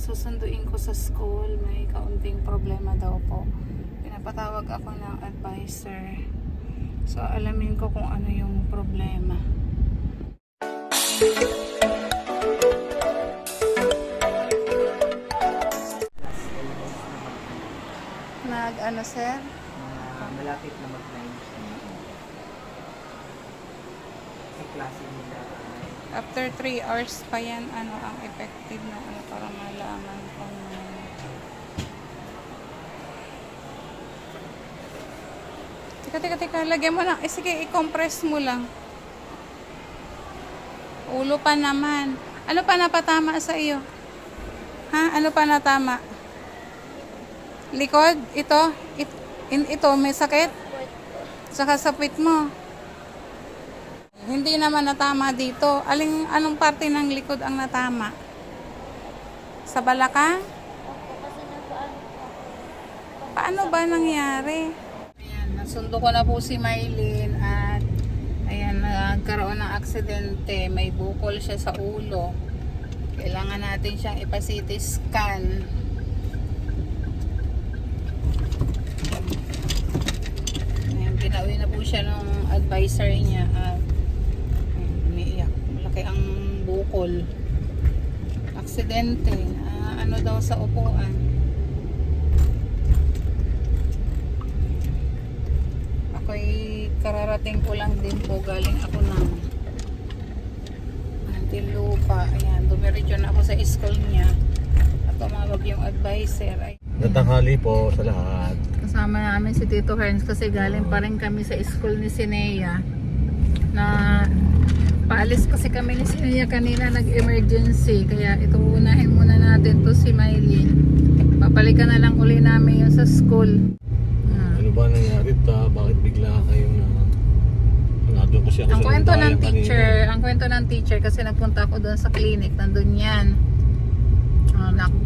susunduin ko sa school. May kaunting problema daw po. Pinapatawag ako ng advisor. So, alamin ko kung ano yung problema. Ano, sir? Malapit na mag-lunch. Sa klase nila. After 3 hours pa yan, ano ang effective na ano para malaman kung Teka, lagyan mo lang. Sige, i-compress mo lang. Ulo pa naman. Ano pa napatama sa iyo? Ha? Ano pa natama? Likod? Ito? Ito, may sakit? Saka sa puwit mo. Hindi naman natama dito. Anong parte ng likod ang natama? Sa balakang? Paano ba nangyari? Ayan, nasundo ko na po si Mylene at ayan, nagkaroon ng aksidente. May bukol siya sa ulo. Kailangan natin siyang ipa-CT scan. Pinauwi na po siya ng advisor niya at umiiyak. Malaki ang bukol. Aksidente. Ano daw sa upuan. Ako'y kararating ko lang din po. Galing ako ng Antilupa. Ayan, dumiretso na ako sa school niya. At tumawag yung advisor. Natanghali po sa lahat. Kasama namin si Tito Herns kasi galing pa rin kami sa school ni Sinea na paalis kasi kami ni Sinea kanina, nag-emergency, kaya ito unahin muna natin to si Mylene. Papalikan na lang uli namin yun sa school. Ano ba nangyari ta? Bakit bigla kayo na nandun kasi ako Ang sa kwento ng kanina. ang kwento ng teacher kasi nagpunta ako doon sa clinic, nandun yan.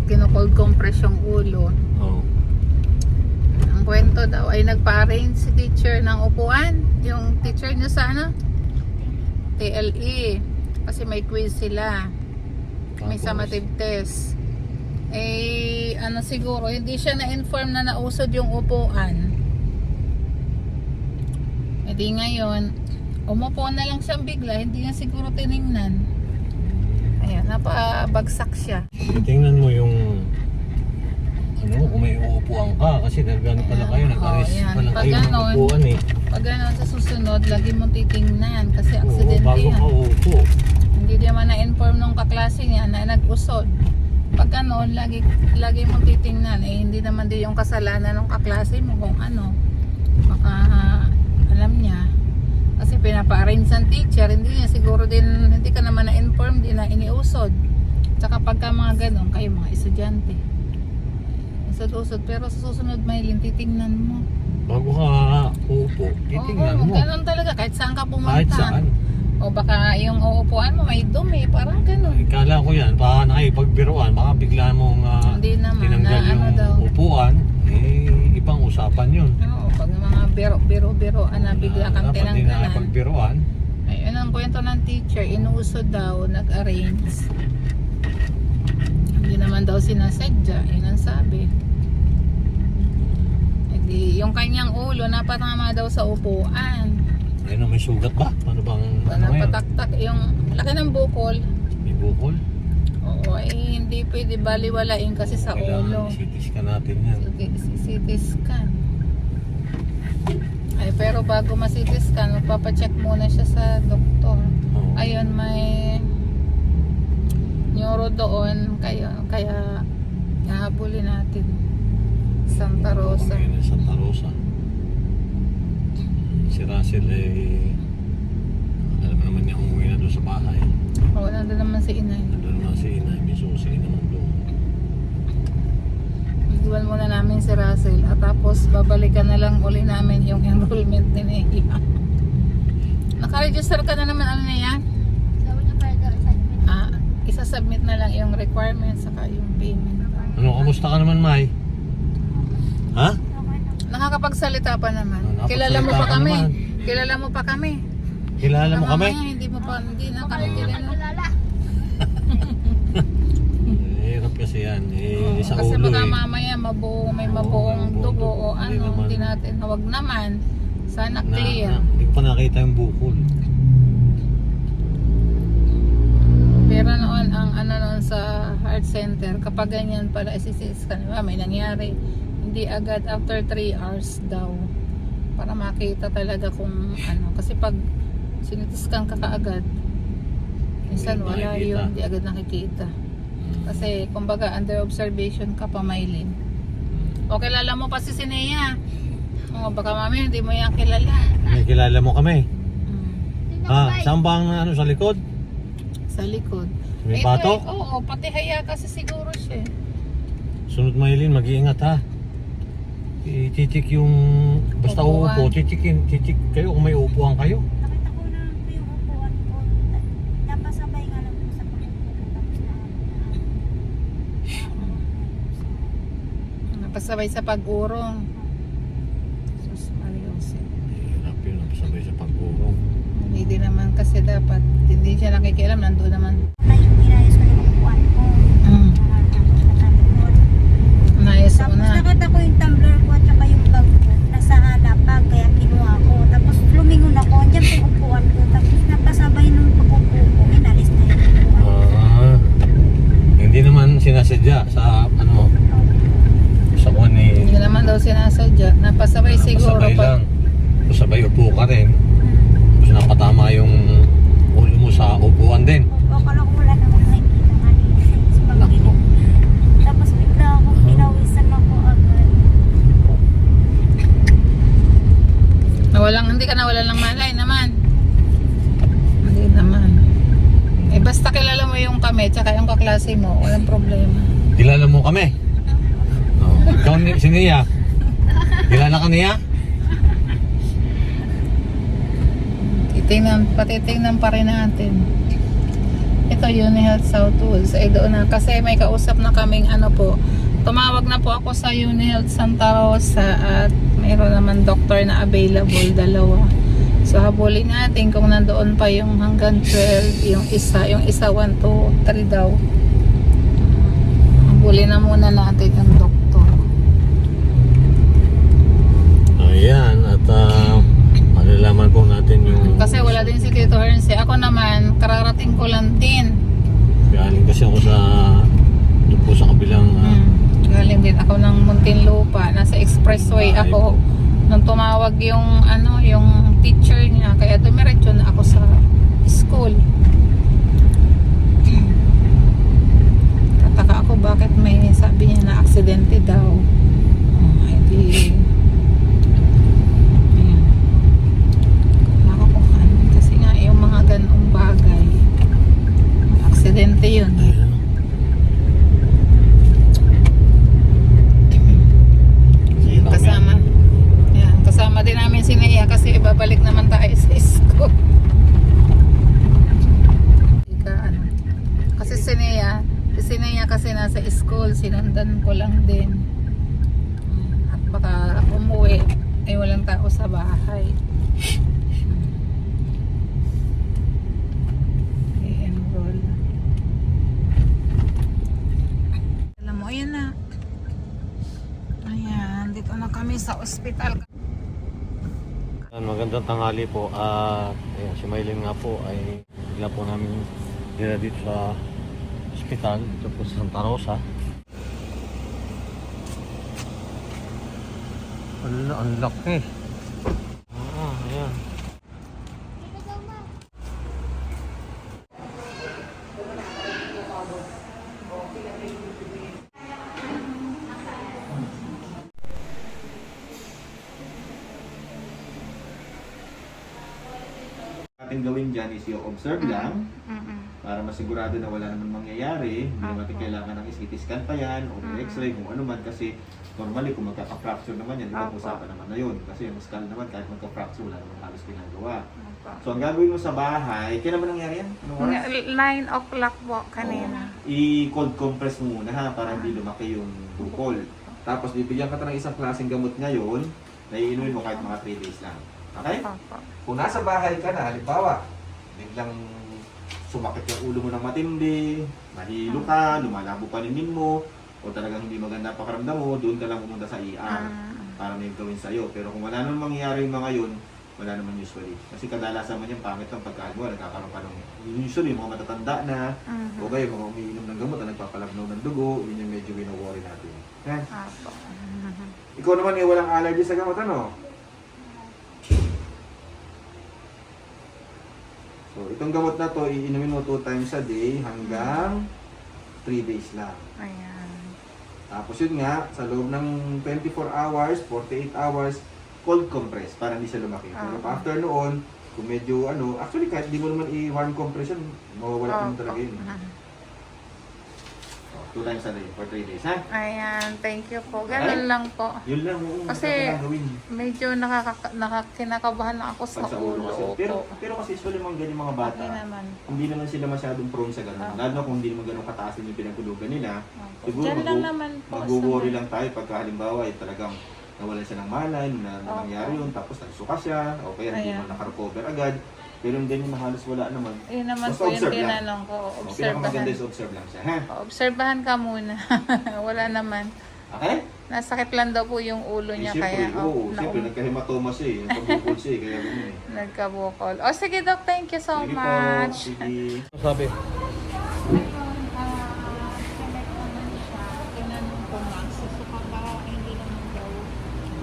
Kino-cold compress yung ulo. Oo. Ang kwento daw ay nagpa-arrange si teacher ng upuan. Yung teacher niya sa TLE. Kasi may quiz sila. May Tapos? summative test. Siguro, hindi siya na-inform na nausod yung upuan. Di ngayon, umupo na lang siyang bigla. Hindi niya siguro tiningnan. Ayan, napabagsak siya. Tingnan mo yung kung may uupuan ka kasi nagano pala kayo, nag-arrest pala Pag kayo ng ganon, upuan eh. Pag gano'n sa susunod, lagi mo titingnan kasi aksidente bago yan. ka uupo. Hindi naman na-inform nung kaklase niya na nag-usod. Pag gano'n, lagi mo titingnan. Hindi naman din yung kasalanan ng kaklase mo kung ano. Baka alam niya. Kasi pinapa-arrange ng teacher, hindi niya siguro din, hindi ka naman na-inform, di na iniusod. Tsaka pagka mga gano'n, kayo mga estudyante. Usod-usod, pero sa susunod Mylene, titingnan mo. Bago ka uupo, titingnan mo. Ganun talaga, kahit saan ka pumunta. Kahit saan. O baka yung uupuan mo may dumi, parang ganun. Kala ko yan, baka nakipagbiruan, baka bigla mong Hindi naman, tinanggal na yung ano daw. upuan, ibang usapan yun. Oo, pag mga biro-biro, bigla kang Dapat din tinanggalan. nakipagbiruan. Ayun ang kwento ng teacher, inuusod daw, nag-arrange. Hindi naman daw sinasadya, yun ang sabi. Yung kanyang ulo, napatama daw sa upuan. Ayun, may sugat ba? Ano bang, ano yan? Napataktak, yung laki ng bukol. May bukol? Oo, hindi pwede baliwalain kasi sa ulo. CT scan natin yan. CT scan. Ay, pero bago ma-CT scan, magpapacheck muna siya sa doktor. Oo. Ayun, may neuro doon, kaya hahabulin natin. Santa Rosa. Ayun, Santa Rosa. Si Russell alam naman niya umuwi na doon sa bahay. Oo, nandun naman si inay. Nandun naman si inay, may susi naman doon. Iwan muna namin si Russell at tapos babalikan na lang uli namin yung enrollment ni Nea. Naka-register ka na naman, ano na yan? Isa-submit na lang yung requirements saka yung payment. Ano, kamusta ka naman, Mai? Ha? Nakakapagsalita pa naman. Nakakapagsalita Kilala mo pa ka kami. naman. Kilala mo pa kami. Kilala mo kami? Mamaya, hindi na kami kilala. Hirap kasi yan. sa Kasi ulo baka eh. mamaya may mabuong dugo o Hindi ano, naman. hindi natin, huwag naman. Sana clear. Hindi ko pa nakita yung bukol. Pero noon, ang ano noon sa heart center, kapag ganyan pala isi-scan, may nangyari. Hindi agad after 3 hours daw. Para makita talaga kung ano. Kasi pag sinitiskan ka kaagad, minsan Hindi wala makikita. yun, hindi agad nakikita. Kasi kumbaga under observation ka pa, Maylin. O kilala mo pa si Sinea. O baka mami hindi mo yan kilala. May kilala mo kami. Hmm. Saan ba ang ano sa likod? Sa likod. May Ito batok? Oo, pati haya kasi siguro siya. Sunod Maylin, mag-iingat ha. I-check yung basta Upuan. uupo, check kayo kung may upuan kayo. Nakita ko na po yung upuan ko. Napasabay nga lang po sa pagpupo ko. Tapos Napasabay sa pag-urong. Sus Mariose. Hirap yun, sabay sa pag-urong. Hindi naman kasi dapat. Hindi siya nakikialam. Nandoon naman. na yung inayos ko yung upuan ko. Natalikod. Nayos mo Tapos na. nakita ko yung tumbler ko at saka yung bag ko. Nasa halapag kaya kinuha ko. Tapos lumingon ako. Andiyan po yung upuan ko. Tapos napasabay nung pag-upo ko. Inalis na yung upuan. Hindi naman sinasadya sa ano sa kuwan ni Hindi naman daw sinasadya. Napasabay siguro. pasabay lang. Pasabay upo ka rin. Tapos napatama yung ulo mo sa upuan din. Opo, akala ko wala namang nakikita kanina. Tapos bigla akong pinawisan ako agad. Hindi ka nawalan ng malay naman. Hindi naman. Eh basta kilala mo yung kami tsaka yung kaklase mo. Walang problema. Kilala mo kami? Ikaw si Nia? Kilala ka niya? Patitingnan pa rin natin. Ito UniHealth South Woods. Ay doon na. Kasi may kausap na kaming ano po. Tumawag na po ako sa UniHealth Santa Rosa at mayroon naman doktor na available, 2. So habulin natin kung nandoon pa yung hanggang 12, yung isa 1 to 3 daw. Habulin na muna natin yung doktor. Ayan, at malalaman po natin yung... Kasi wala din si Tito Herns. Ako naman, kararating ko lang din. Galing kasi ako sa... doon po sa kabilang... Galing din ako ng Muntinlupa. Nasa expressway Ay, ako. po. Nung tumawag yung yung teacher niya, kaya dumiretso na ako sa school. Tataka ako bakit may sabi niya na aksidente daw. Hindi. Ayan. Wala ko kung ano. Kasi nga yung mga ganong bagay, aksidente yun. Ayan. Kasama. Yan, kasama din namin si Nea kasi ibabalik naman tayo sa school. Kasi si Nea kasi nasa school, sinundan ko lang din. At baka umuwi, ay walang tao sa bahay. I-enroll. Alam mo, ayan na. Ayan, dito na kami sa ospital. Magandang tanghali po. Ayan, si Maylin nga po ay bigla po namin dila dito sa ospital, dito po sa Santa Rosa. Ang laki. Ayan. Ating gawin dyan is yung observe lang para masigurado na wala naman mangyayari. Hindi natin kailangan ng CT scan pa yan o x-ray kung ano man kasi normally kung magkaka-fracture naman yan, di ba usapan naman na yun. Kasi yung skull naman kahit magka-fracture wala naman halos ginagawa. So ang gagawin mo sa bahay, kailan ba nangyari yan? Anong oras? 9 o'clock po kanina. I-cold compress mo muna ha para hindi lumaki yung bukol. Tapos bibigyan ka ng isang klaseng gamot ngayon na iinumin mo kahit mga 3 days lang. Okay? Kung nasa bahay ka na, halimbawa, biglang sumakit yung ulo mo ng matindi, mahilo ka, lumalabo paningin mo, o o talagang hindi maganda pakiramdam mo, doon ka lang pumunta sa ER para may gawin sa'yo. Pero kung wala naman mangyayari yung mga yun, wala naman usually. Kasi kadalasan man yung pangit ng pagkagawa, nagkakaroon ka ng usually yung mga matatanda na, o kayo mga umiinom ng gamot na nagpapalabnaw ng dugo, yun yung medyo wino-worry natin. Yan. Apo. Ikaw naman eh, walang allergy sa gamot, ano? So, itong gamot na to, iinumin mo 2 times a day hanggang 3 days lang. Ayan. Tapos yun nga, sa loob ng 24 hours, 48 hours, cold compress para hindi siya lumaki. Pero after noon, kung medyo ano, actually kahit di mo naman i-warm compression, mawawala naman talaga yun. 2 times a day for 3 days, ha? Ayan, thank you po. Ganun lang po. Yun lang, oo. Kasi gawin. medyo kinakabahan na ako sa Pag sa ulo kasi. ulo. Pero kasi usually mga ganyan mga bata, Hindi naman. hindi naman sila masyadong prone sa ganun. Lalo na kung hindi naman ganun kataas yung pinagtulugan nila. Siguro Diyan lang naman po. mag-worry lang tayo pagka halimbawa talagang nawalan siya ng malay, na nangyari yun, tapos nagsuka siya, o kaya hindi Ayan. man nakarecover agad. Pero yung ganyan na halos wala naman. Yun naman Basta po yung observe lang. tinanong ko. Pinakamaganda Obserbahan. is observe lang siya, ha? Obserbahan ka muna. Wala naman. Okay? Nasakit lang daw po yung ulo niya kaya Siyempre, nagkahematoma siya eh, nagkabukol siya eh, kaya ganun eh. nagkabukol. O sige Doc, thank you so Sige po, much. sige. Ano sabi?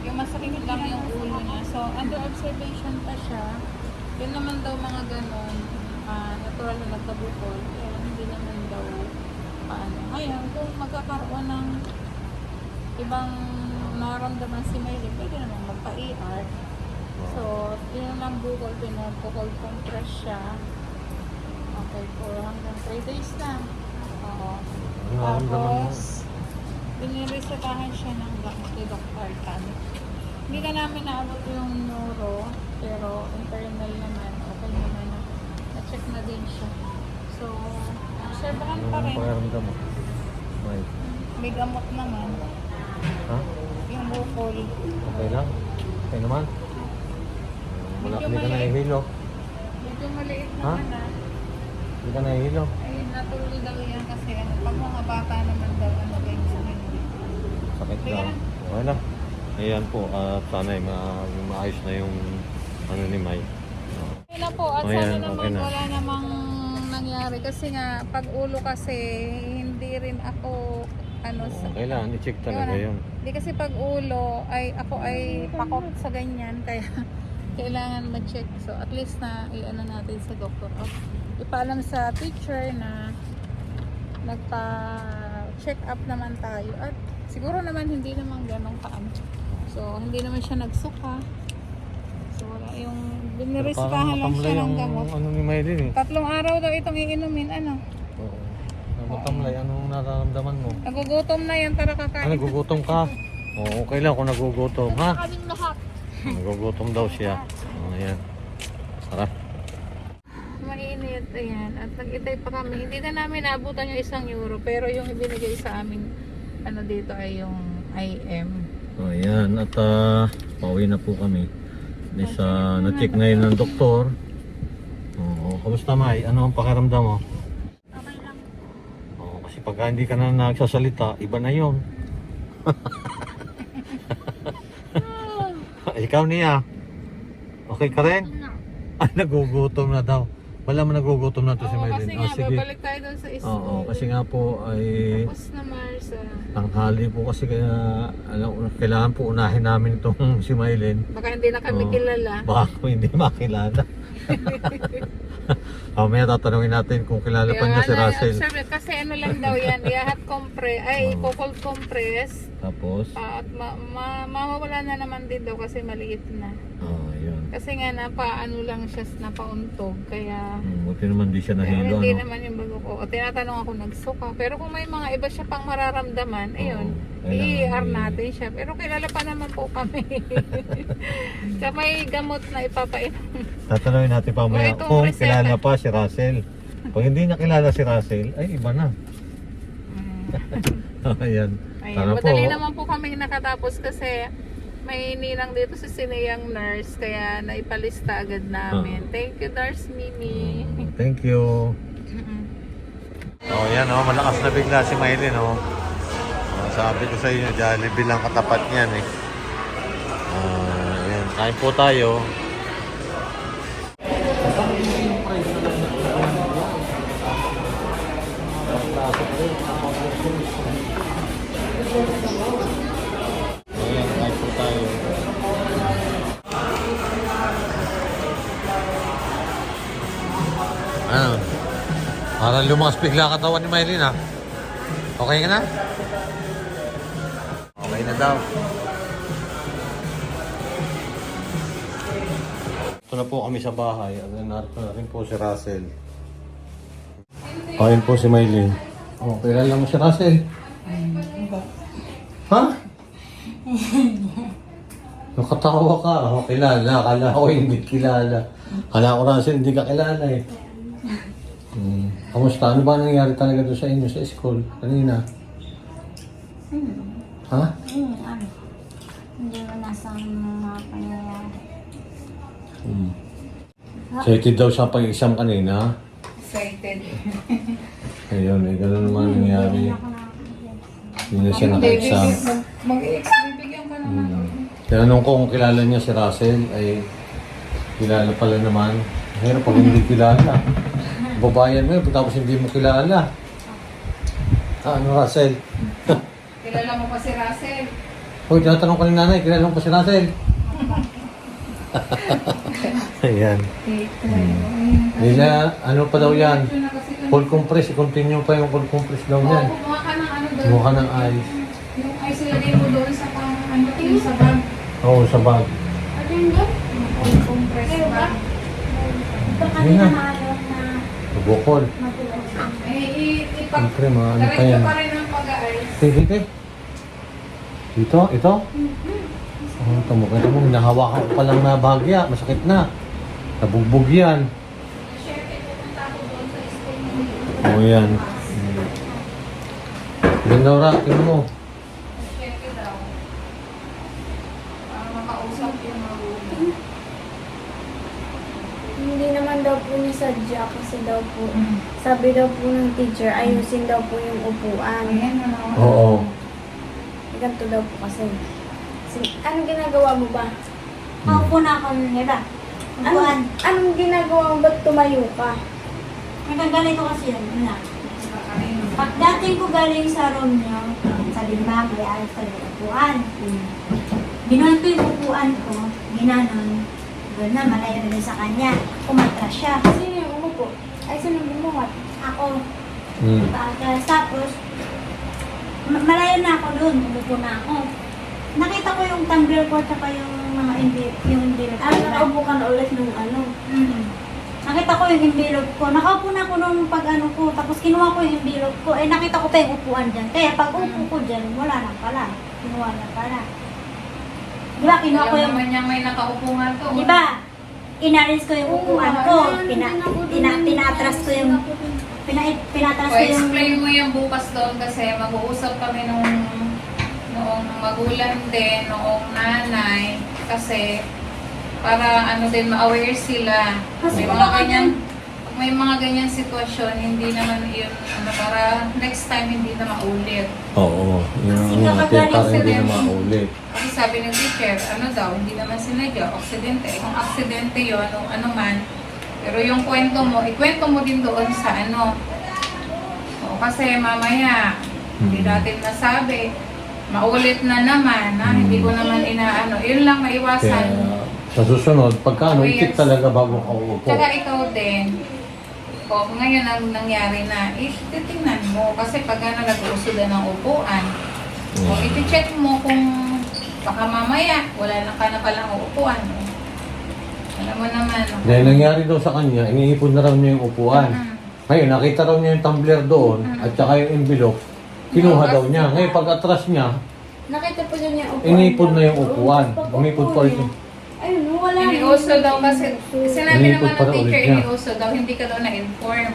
Yung masakit lang yung ulo niya. So, under observation pa siya. Yun naman daw mga ganon. Natural na nagkabukol. Pero hindi naman daw paano. Ngayon, kung magkakaroon ng ibang naramdaman si Maylin, pwede naman magpa-ER. So, yun lang bukol, pinag-bukol compress siya. Okay po, hanggang 3 days na. Oo. Ano naman mo? Tapos, biniresetahan siya ng gamot ni Dr. Tan. Hindi ka namin naabot yung neuro, pero internal naman, okay naman na. Na-check na din siya. So, obserbahan pa Ano rin. pakiramdam mo? May. May gamot naman. Ha? Yung bukol. Okay lang? Okay naman? Wala, Medyo hindi ka maliit. nahihilo? Medyo maliit Ha? naman na. Hindi ka nahihilo? Ay, natuloy daw yan kasi ano, pag mga bata naman daw, ano kayo sa kanila. Sakit Sige lang. lang. Okay lang. Ayan po, at sana maayos na yung ano ni May. Okay na po, at Oh, yan, sana naman okay na. wala namang nangyari kasi nga pag ulo kasi hindi rin ako ano sa Okay lang, i-check talaga yun. Hindi kasi pag ulo ay ako ay pakot sa ganyan kaya kailangan ma-check. So at least na i-ano natin sa doktor. Ipaalam sa teacher na nagpa-check up naman tayo at siguro naman hindi naman ganong kaano. So hindi naman siya nagsuka. So wala yung binirespahan lang siya ng gamot. Ano ni Maylin eh. 3 araw daw itong iinumin ano. Oo. Namatamlay, anong nararamdaman mo? Nagugutom na yan, tara kakain. Nagugutom ka? Oo, okay lang kung nagugutom, ha? Kaming lahat. Nagugutom daw siya. Ayan. Tara. Mainit, ayan. At nag-itay pa kami. Hindi na namin naabutan yung €1, pero yung ibinigay sa amin, ano dito ay yung IM. Ayan, at pauwi na po kami. Na-check na yun ng doktor. Oo, kamusta May? Ano ang pakiramdam mo? Okay lang. Oo, kasi pagka hindi ka na nagsasalita, iba na yun. Ikaw niya. Okay ka rin? Ay, nagugutom na daw. Wala mo nagugutom na to si Oo, Maylin. kasi nga, babalik tayo doon sa school. Oo, kasi nga po ay Tapos na Mars, tanghali po kasi kaya kailangan po unahin namin itong si Maylin. baka hindi na kami Oo. kilala. Baka po hindi makilala. Mamaya tatanungin natin kung kilala pa niya si Russell. Observe, kasi ano lang daw yan, ihahat cold compress. Tapos, At mawawala na naman din daw kasi maliit na. yun. Kasi nga napaano lang siya, napauntog. Kaya Buti naman di siya nahilo, hindi ano? naman yung bago ko. O, tinatanong ako nagsuka. Pero kung may mga iba siya pang mararamdaman, ayun, kailangan i-ER natin siya. Pero kilala pa naman po kami. Kaya may gamot na ipapainom. Tatanungin natin pamaya O, itong kung reseta. kilala pa si Russell. Pag hindi niya kilala si Russell, ay iba na. Ayan. Ayan, Tara po. madali naman po kami nakatapos kasi may ninang dito si Sineyang nurse kaya naipalista agad namin. Thank you, Nurse Mimi. Thank you. Oh, yan oh, malakas na bigla si Maylin oh. Sabi ko sa inyo, Jollibee lang katapat niyan eh. Ayan, kain po tayo. Ayan, kain po tayo. Ano? Parang lumakas bigla katawan ni Maylin ha. Okay ka na? Okay na daw. Ito na po kami sa bahay. Narito na rin po si Russell. Kain po si Maylin. Oh, kilala mo si Russell? Ha? Nakatawa ka. Oh, kilala. Akala ko hindi kilala. Akala ko Russell hindi ka kilala eh. Kamusta? Ano ba nangyari talaga doon sa inyo sa school kanina? Ha? Ano? Hindi mo nasa mga pangyayari. Excited daw sa pag-exam kanina. Excited. Ayun, eh, gano'n naman nangyari. Hindi na siya naka-exam. Mag-exam, bibigyan ka naman. Tinanong ko kung kilala niya si Russell, ay kilala pala naman. Pero pag hindi kilala, babayan mo yun, tapos hindi mo kilala. Ano Russell? Kilala mo pa si Russell? Hoy, tinatanong ko ni nanay, kilala mo pa si Russell? Ayan. Nila, ano pa daw yan? Full compress, i-continue pa yung full compress daw yan. Kumuha ka ng ano doon. Kumuha ka ng ice. Yung ice ilagay mo doon sa pang ano, yung sa bag. Oo, sa bag. Ano yun doon? Yung compress bag. Ito kanina maalok na Bukol. matulog. Siyempre, mga ano pa Diretso yan. pa rin ang pag-ice. Sige. Ito? Ito? Oh, ito mo. Ito mo, hinahawakan ko pa lang na bahagya. Masakit na. Nabugbog yan. Oo, yan. Yan, Laura. Tingnan mo. Siyempre daw. Para makausap yung magulang. Hindi naman daw po niya sadya kasi daw po, sabi daw po ng teacher, ayusin daw po yung upuan. Ayan na naman. Oo. Ganito daw po kasi. Anong ginagawa mo ba? Ako na ako nila. Anong ginagawa mo? Ba't tumayo ka? Nagagalito kasi yun. Una. Pag dating ko galing sa room niyo, sa limang, may ayos ka yung upuan. Binuhan ko yung upuan ko, ginanon. Doon na, malayo na rin sa kanya. Umatras siya. Sino yung umupo? Ay, sino yung bumuhat? Ako. Tapos, malayo na ako doon. Umupo na ako. Nakita ko yung tumbler ko at yung mga envelope. Nakaupo ka na ulit nung ano? Nakita ko yung envelope ko. Nakaupo na ako nung pag-ano ko. Tapos kinuha ko yung envelope ko. Eh, nakita ko pa yung upuan dyan. Kaya pag upo ko dyan, wala na pala. Kinuha na pala. Di ba, kinuha ko Alam yung... naman niyang may nakaupo nga to. Di ba? Inalis ko yung upuan ko. Pinatras ko yung... Pinatras ko yung... explain mo yung bukas doon kasi mag-uusap kami noong magulang din, noong nanay, kasi para ano din ma-aware sila. Kasi May mga ganyan sitwasyon, hindi naman yun ano, para next time hindi na maulit. Oo. Yung mga para hindi na maulit. Kasi sabi ng teacher, ano daw, hindi naman sinadya, aksidente. Kung aksidente yun, o ano man, pero yung kwento mo, ikwento mo din doon sa ano. O, kasi mamaya, hindi natin masabi, maulit na naman, ha? Hindi ko naman inaano. Yun lang maiwasan. Kaya sa susunod, pagka ano, ikit talaga bago ka uupo. Tsaka ikaw din, o ngayon ang nangyari na, titingnan mo. Kasi pag nag-uuso na ng upuan, o iti-check mo kung baka mamaya, wala na ka na palang upuan. Alam mo naman. Dahil nangyari daw sa kanya, iniipon na raw niya yung upuan. Ngayon, nakita raw niya yung tumbler doon, at saka yung envelope, kinuha daw niya. Ngayon, pag atras niya, Nakita po niya yung upuan. inipon na yung upuan. Umipon pa rin. Ayun, wala. Iniuso daw kasi, sinabi Inipon naman para ng teacher, ulit niya. iniuso daw, hindi ka daw na-inform.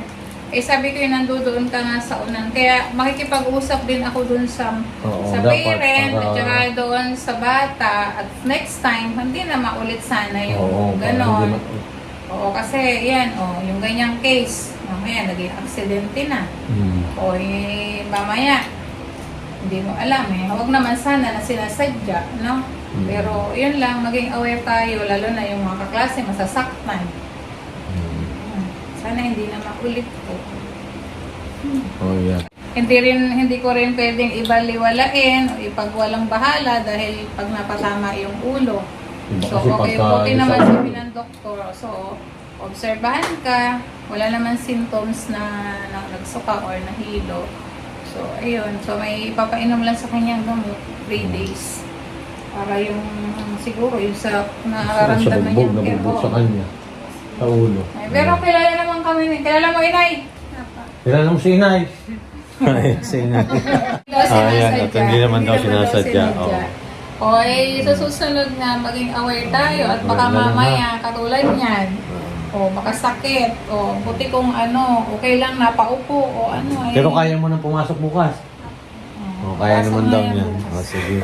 Eh sabi ko yun, nandoon ka nga sa unan. Kaya makikipag-usap din ako dun sa Oo, dapat parent, para- at saka doon sa bata. At next time, hindi na maulit sana Oo, yung para ganon. hindi na- Oo, kasi yan, yung ganyang case, mamaya naging aksidente na. O mamaya, Hindi mo alam eh. Huwag naman sana na sinasadya, no? Pero yun lang, maging aware tayo, lalo na yung mga kaklase, masasaktan. Sana hindi na maulit po. Oh, yeah. Hindi ko rin pwedeng ibaliwalain o ipagwalang bahala dahil pag napatama yung ulo. So, okay naman sabi ng doktor. So, obserbahan ka. Wala naman symptoms na nagsuka or nahilo. So, ayun. So, may ipapainom lang sa kanyang gamot 3 days. Para yung siguro yung sa nararamdaman niya. Nabubog sa kanya. Sa ulo. Pero kilala naman kami. Kilala mo, Inay? Kilala mo si Inay? Ay, si Inay. Ayan, at hindi naman daw sinasadya. O, sa susunod na maging aware tayo at baka mamaya katulad niyan. O, makasakit. O, buti kung okay lang napaupo o ano. Pero kaya mo nang pumasok bukas. O, kaya naman daw niya. O, sige.